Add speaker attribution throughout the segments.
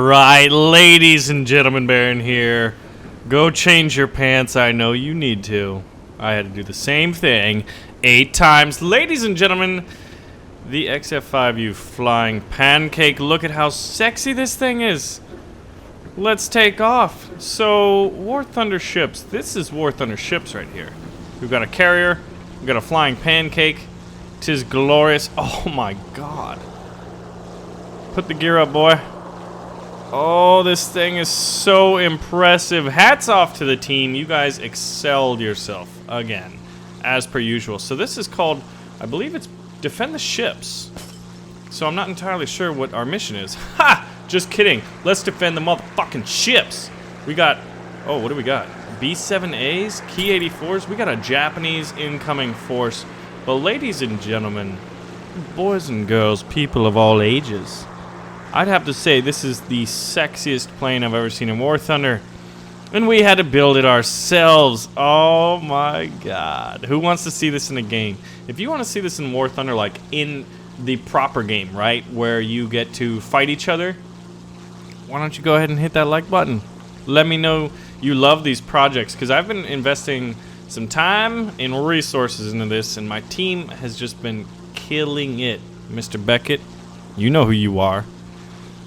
Speaker 1: Alright, ladies and gentlemen, Baron here. Go change your pants, I know you need to. I had to do the same thing 8 times. Ladies and gentlemen, the XF5U flying Pancake. Look at how sexy this thing is. Let's take off. So, War Thunder ships. This is War Thunder ships right here. We've got a carrier. We've got a flying Pancake. 'Tis glorious. Oh my god. Put the gear up, boy. Oh, this thing is so impressive. Hats off to the team. You guys excelled yourself again, as per usual. So this is called, I believe it's defend the ships. So I'm not entirely sure what our mission is. Ha! Just kidding. Let's defend the motherfucking ships. We got, oh, what do we got? B-7As, Ki-84s. We got a Japanese incoming force. But ladies and gentlemen, boys and girls, people of all ages, I'd have to say this is the sexiest plane I've ever seen in War Thunder. And we had to build it ourselves. Oh my god. Who wants to see this in a game? If you want to see this in War Thunder, like in the proper game, right? Where you get to fight each other, why don't you go ahead and hit that like button? Let me know you love these projects, because I've been investing some time and resources into this, and my team has just been killing it. Mr. Beckett, you know who you are.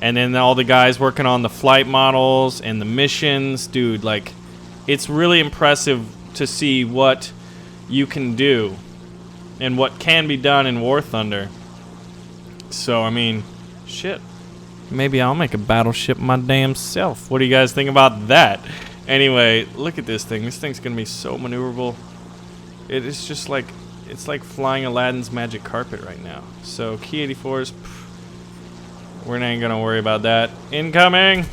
Speaker 1: And then all the guys working on the flight models and the missions. Dude, like, it's really impressive to see what you can do and what can be done in War Thunder. So, I mean, shit. Maybe I'll make a battleship my damn self. What do you guys think about that? Anyway, look at this thing. This thing's gonna be so maneuverable. It is just like, it's like flying Aladdin's magic carpet right now. So, Ki-84s, we're not gonna worry about that. Incoming!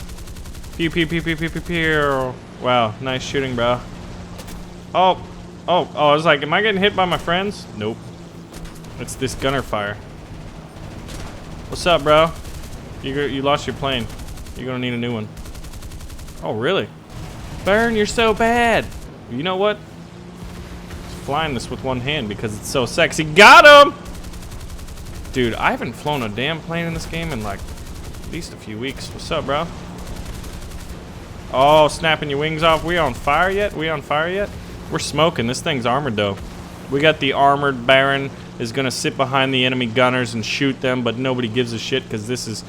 Speaker 1: Pew pew pew pew pew pew pew. Wow, nice shooting, bro. Oh, I was like, am I getting hit by my friends? Nope. It's this gunner fire. What's up, bro? You lost your plane. You're gonna need a new one. Oh, really? Baron, you're so bad. You know what? Just flying this with one hand because it's so sexy. Got him! Dude, I haven't flown a damn plane in this game in like at least a few weeks. What's up, bro? Oh, snapping your wings off. We on fire yet? We're smoking. This thing's armored though. We got the armored Baron is gonna sit behind the enemy gunners and shoot them, but nobody gives a shit because this is,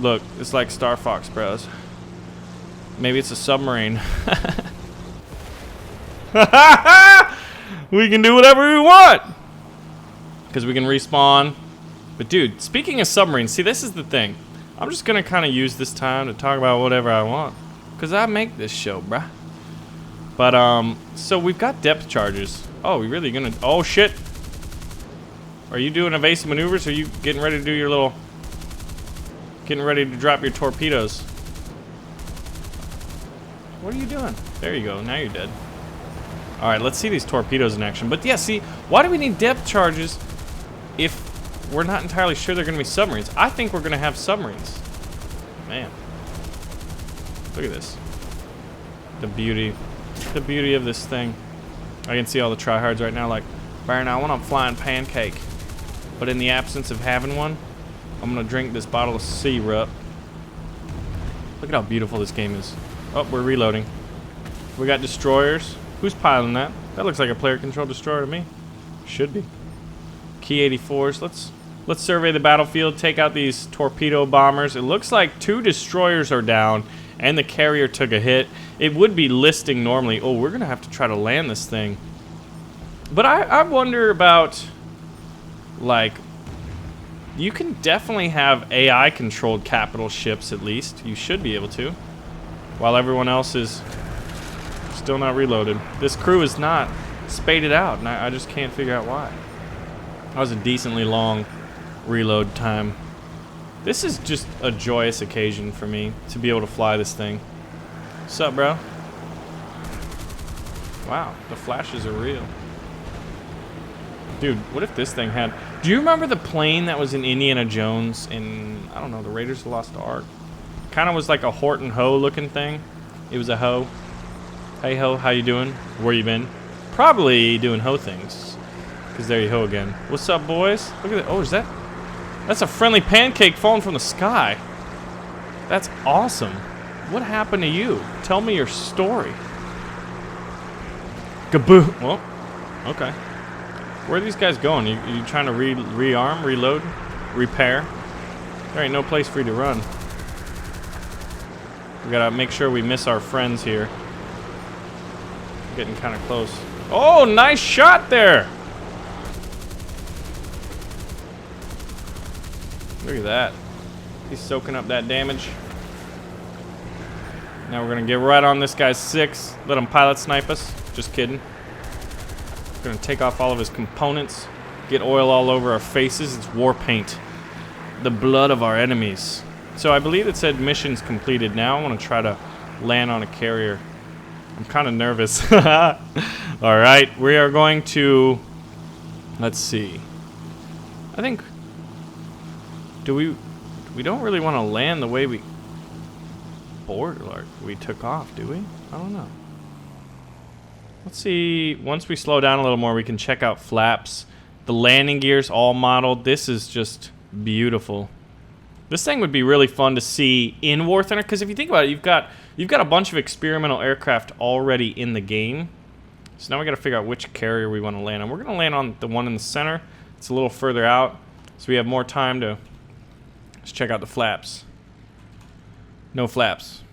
Speaker 1: look, it's like Star Fox, bros. Maybe it's a submarine. We can do whatever we want because we can respawn. But dude, speaking of submarines, see, this is the thing. I'm just gonna kind of use this time to talk about whatever I want because I make this show, bruh. But so we've got depth charges. Oh, we really gonna? Oh shit! Are you doing evasive maneuvers? Or are you getting ready to do your little? Getting ready to drop your torpedoes? What are you doing? There you go. Now you're dead. All right, let's see these torpedoes in action. But yeah, see, why do we need depth charges if we're not entirely sure they're going to be submarines? I think we're going to have submarines. Man, look at this. The beauty of this thing. I can see all the tryhards right now like, Baron, I want a flying Pancake. But in the absence of having one, I'm going to drink this bottle of syrup. Look at how beautiful this game is. Oh, we're reloading. We got destroyers. Who's piloting that? That looks like a player-controlled destroyer to me. Should be. Ki-84s. Let's survey the battlefield. Take out these torpedo bombers. It looks like 2 destroyers are down, and the carrier took a hit. It would be listing normally. Oh, we're gonna have to try to land this thing. But I wonder about, like, you can definitely have AI-controlled capital ships at least. You should be able to. While everyone else is still not reloaded. This crew is not spaded out, and I just can't figure out why. That was a decently long reload time. This is just a joyous occasion for me to be able to fly this thing. What's up, bro? Wow, the flashes are real. Dude, what if this thing had... Do you remember the plane that was in Indiana Jones in, I don't know, the Raiders of the Lost Ark? Kind of was like a Horton Ho looking thing. It was a hoe. Hey ho, how you doing? Where you been? Probably doing ho things. Because there you ho again. What's up, boys? Look at that. Oh, is that... That's a friendly Pancake falling from the sky. That's awesome. What happened to you? Tell me your story. Gaboo. Well, okay. Where are these guys going? You trying to rearm, reload, repair? There ain't no place for you to run. We gotta make sure we miss our friends here. Getting kind of close. Oh, nice shot there! Look at that. He's soaking up that damage. Now we're gonna get right on this guy's 6. Let him pilot snipe us. Just kidding. Gonna take off all of his components. Get oil all over our faces. It's war paint. The blood of our enemies. So I believe it said missions completed. Now I want to try to land on a carrier. I'm kind of nervous. Alright, we are going to... Let's see. I think... We don't really want to land the way we took off, do we? I don't know. Let's see. Once we slow down a little more, we can check out flaps. The landing gear's all modeled. This is just beautiful. This thing would be really fun to see in War Thunder, because if you think about it, you've got a bunch of experimental aircraft already in the game. So now we got to figure out which carrier we want to land on. We're going to land on the one in the center. It's a little further out, so we have more time to just check out the flaps. No flaps.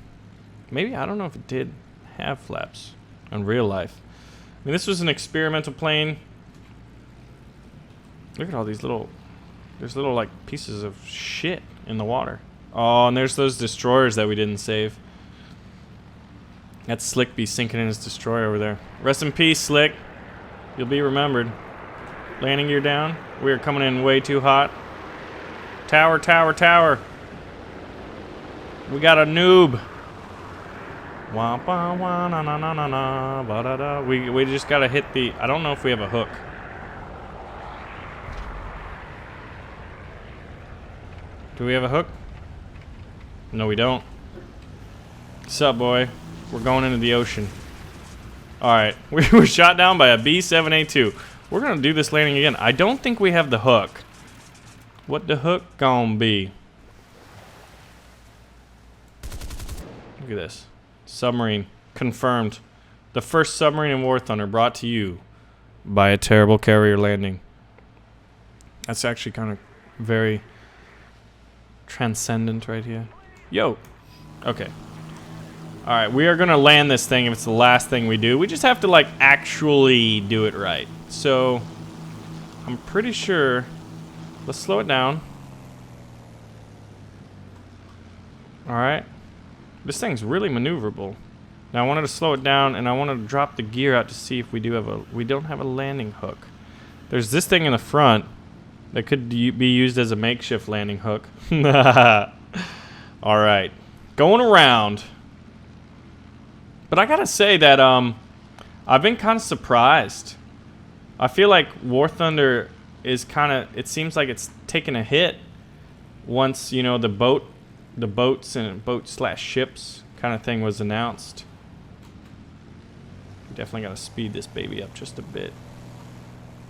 Speaker 1: Maybe, I don't know if it did have flaps in real life. I mean, this was an experimental plane. Look at all these little... There's little, like, pieces of shit in the water. Oh, and there's those destroyers that we didn't save. That's Slick be sinking in his destroyer over there. Rest in peace, Slick. You'll be remembered. Landing gear down. We are coming in way too hot. Tower, tower, tower. We got a noob. Wah, wah, wah, na, na, na, na, na, ba, da, da. We just gotta hit the... I don't know if we have a hook. Do we have a hook? No, we don't. Sup, boy? We're going into the ocean. Alright, we were shot down by a B-7A2. We're gonna do this landing again. I don't think we have the hook. What the hook gonna be? Look at this. Submarine. Confirmed. The first submarine in War Thunder brought to you by a terrible carrier landing. That's actually kind of very transcendent right here. Yo. Okay. Alright, we are going to land this thing if it's the last thing we do. We just have to, like, actually do it right. So, I'm pretty sure... Let's slow it down. Alright. This thing's really maneuverable. Now I wanted to slow it down, and I wanted to drop the gear out to see if we do have a... We don't have a landing hook. There's this thing in the front that could be used as a makeshift landing hook. Alright. Going around. But I gotta say that I've been kind of surprised. I feel like War Thunder is kind of... It seems like it's taken a hit once, you know, the boats and boat/ships kind of thing was announced. We definitely gotta speed this baby up just a bit.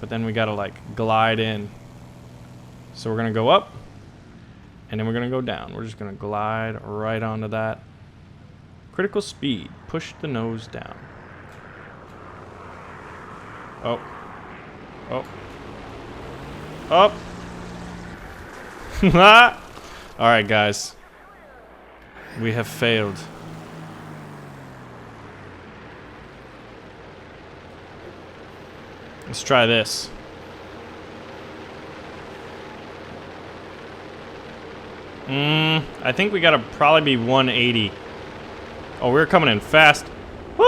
Speaker 1: But then we gotta, like, glide in. So we're gonna go up, and then we're gonna go down. We're just gonna glide right onto that. Critical speed. Push the nose down. Oh. Oh. Up. Alright, guys. We have failed. Let's try this. I think we gotta probably be 180. Oh, we're coming in fast. Woo!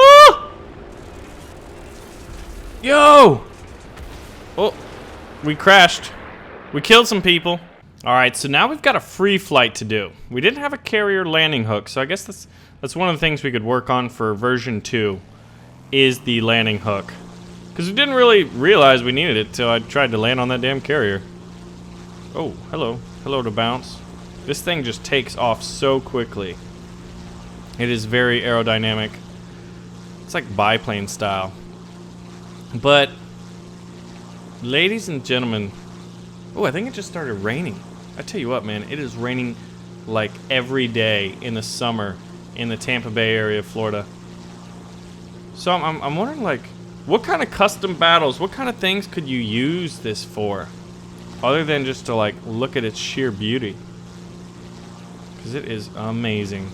Speaker 1: Yo! Oh, we crashed. We killed some people. Alright, so now we've got a free flight to do. We didn't have a carrier landing hook, so I guess that's one of the things we could work on for version 2, is the landing hook. Because we didn't really realize we needed it till I tried to land on that damn carrier. Oh, hello. Hello to bounce. This thing just takes off so quickly. It is very aerodynamic. It's like biplane style. But, ladies and gentlemen... Oh, I think it just started raining. I tell you what, man, it is raining like every day in the summer in the Tampa Bay area of Florida. So I'm wondering, like, what kind of custom battles, what kind of things could you use this for? Other than just to, like, look at its sheer beauty. Because it is amazing.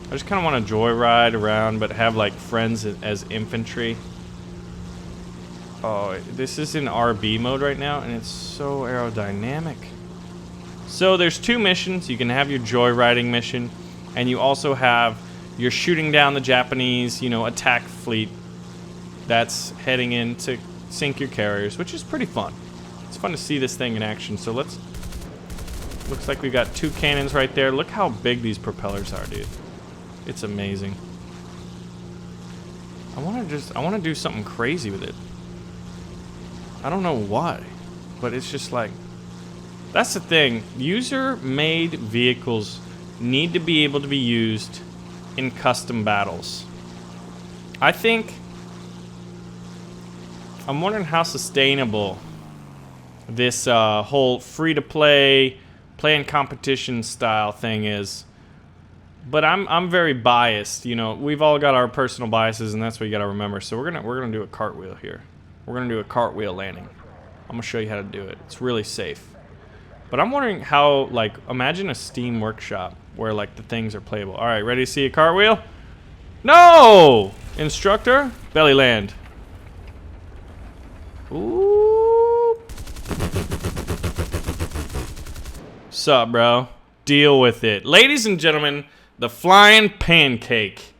Speaker 1: I just kind of want to joyride around, but have, like, friends as infantry. Oh, this is in RB mode right now, and it's so aerodynamic. So there's 2 missions. You can have your joyriding mission, and you also have your shooting down the Japanese, you know, attack fleet that's heading in to sink your carriers, which is pretty fun. It's fun to see this thing in action. So let's... Looks like we got 2 cannons right there. Look how big these propellers are, dude. It's amazing. I want to do something crazy with it. I don't know why, but it's just like... That's the thing. User-made vehicles need to be able to be used in custom battles. I think... I'm wondering how sustainable this whole free-to-play, play in competition style thing is. But I'm very biased. You know, we've all got our personal biases, and that's what you got to remember. So we're gonna do a cartwheel here. We're gonna do a cartwheel landing. I'm gonna show you how to do it. It's really safe. But I'm wondering how, like, imagine a Steam workshop where, like, the things are playable. All right, ready to see a cartwheel? No! Instructor, belly land. Ooh. Sup, bro? Deal with it. Ladies and gentlemen, the flying pancake.